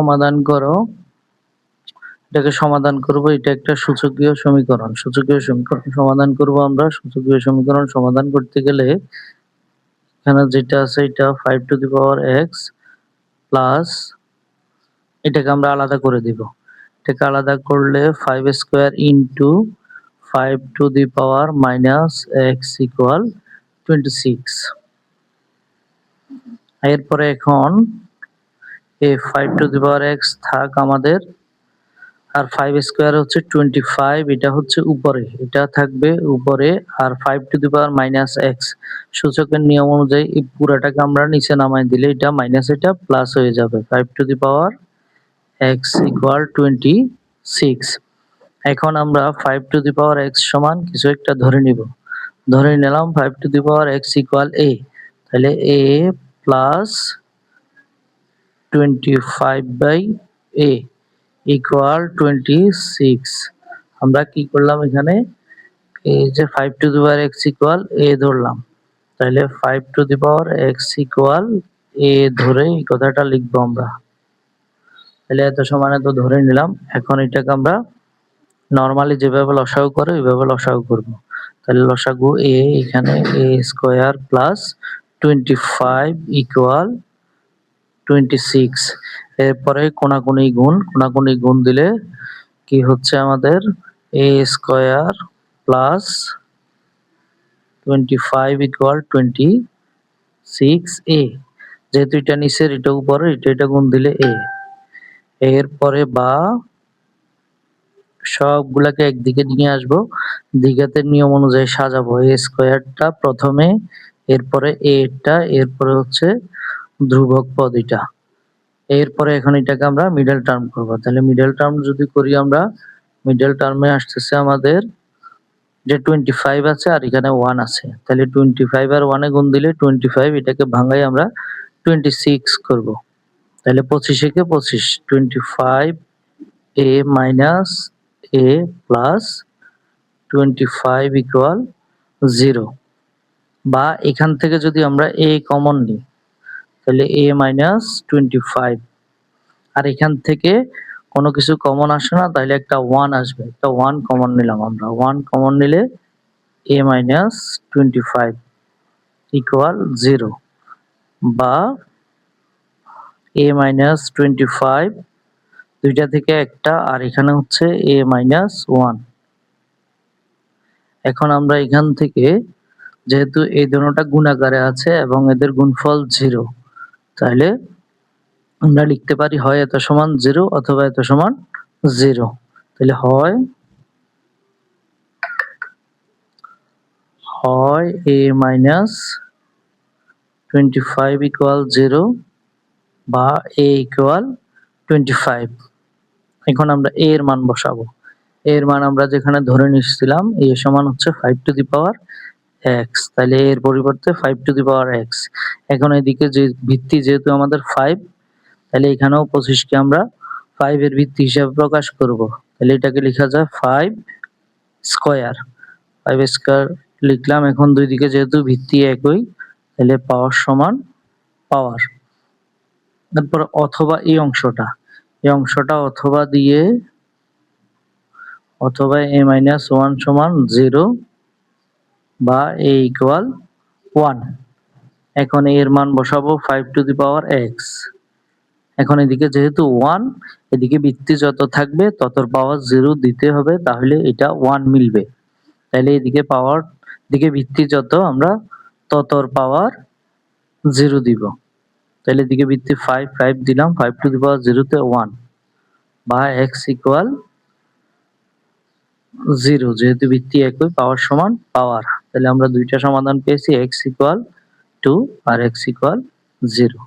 সমাধান করো। এটাকে সমাধান করব, এটা একটা সূচকীয় সমীকরণ। সূচকীয় সমীকরণ সমাধান করব আমরা। সূচকীয় সমীকরণ সমাধান করতে গেলে এখানে যেটা আছে এটা 5 to the power x plus এটাকে আমরা আলাদা করে দিব। এটাকে আলাদা করলে 5 square into 5 to the power minus x equal 26। এরপরে এখন এই 5 টু দি পাওয়ার x থাক আমাদের, আর 5 স্কয়ার হচ্ছে 25, এটা হচ্ছে উপরে, এটা থাকবে উপরে, আর 5 to the power minus x সূচকের নিয়ম অনুযায়ী এই পুরাটাকে আমরা নিচে নামাই দিলে এটা মাইনাস এটা প্লাস হয়ে যাবে। 5 to the power x equal 26। এখন আমরা 5 টু দি পাওয়ার x সমান কিছু একটা ধরে নিব। ধরে নিলাম 5 to the power x equal a, তাহলে a plus 25 by a equal 26। আমরা কি করলাম এখানে, এই যে 5 to the power x equal a ধরলাম, তাহলে 5 to the power x equal a ধরে এই কথাটা লিখবো আমরা। তাহলে এত সমান এত ধরে নিলাম। এখন এটাকে আমরা নরমালি যেভাবে লসাগু করে ওইভাবে লসাগু করব। তাহলে লসাগু a, এখানে a স্কয়ার প্লাস 25 ইকুয়াল 26। এরপরে কোনাকুনি গুণ দিলে কি হচ্ছে আমাদের a square plus 25 equal 26a। যেহেতু এটা নিচের এটা উপরে, এটা গুণ দিলে a। এরপরে বা সবগুলাকে একদিকে নিয়ে আসবো, দ্বিঘাতের নিয়ম অনুযায়ী সাজাবো। a স্কয়ারটা প্রথমে, এরপরে a টা, এরপরে হচ্ছে ধ্রুবক পদ এটা। এরপরে এখন এটাকে আমরা মিডল টার্ম করব। তাহলে মিডল টার্ম যদি করি আমরা, মিডল টার্মে আসতেছে আমাদের যে 25 আছে আর এখানে 1 আছে, তাহলে 25 আর 1 এ গুণ দিলে 25, এটাকে ভাঙাই আমরা 26 করব। তাহলে 25 একে 25, 25 a minus a plus 25 equal 0। বা এখান থেকে যদি আমরা a কমন নিই তাহলে a মাইনাস 25, আর এখান থেকে কোনো কিছু কমন আসে না, তাহলে একটা 1 আসবে, একটা 1 কমন নিলাম আমরা। 1 কমন নিলে a মাইনাস 25 ইকুয়াল 0, বা a মাইনাস 25 দুইটা থেকে একটা, আর এখানে হচ্ছে a মাইনাস 1। এখন আমরা এখান থেকে যেহেতু এই দুটোটা গুণাকারে আছে এবং এদের গুণফল 0, তাহলে আমরা লিখতে পারি হয় এত সমান 0 অথবা এত সমান 0। তাহলে হয় a মাইনাস 25 ইকুয়াল 0 বা a ইকুয়াল 25। এখন আমরা a এর মান বসাবো। a এর মান আমরা যেখানে ধরে নিয়েছিলাম a সমান হচ্ছে 5 টু দি পাওয়ার x, তাহলে এর পরিবর্তে 5 টু দি পাওয়ার x। এখন এদিকে যে ভিত্তি যেহেতু আমাদের 5, তাহলে এখানেও 25 কে আমরা 5 এর ভিত্তি হিসাবে প্রকাশ করব। তাহলে এটাকে লেখা যায় 5 স্কয়ার। 5 স্কয়ার লিখলাম। এখন দুই দিকে যেহেতু ভিত্তি একই, তাহলে পাওয়ার সমান পাওয়ার। তারপর অথবা এই অংশটা অথবা দিয়ে, অথবা a মাইনাস 1 সমান 0 বা a ইকুয়াল 1। এখন এর মান বসাবো 5 টু দি পাওয়ার x। এখন এদিকে যেহেতু 1, এদিকে ভিত্তি যত থাকবে ততর পাওয়ার 0 দিতে হবে, তাহলে এটা 1 মিলবে। তাহলে এদিকে পাওয়ার, দিকে ভিত্তি যত আমরা ততর পাওয়ার 0 দিব। তাহলে এদিকে ভিত্তি 5 দিলাম, 5 টু দি পাওয়ার 0 তে 1, বা x ইকুয়াল 0, যেহেতু ভিত্তি একই পাওয়ার সমান পাওয়ার। তাহলে আমরা দুইটা সমাধান পেয়েছি, x ইকুয়াল 2 আর x ইকুয়াল 0।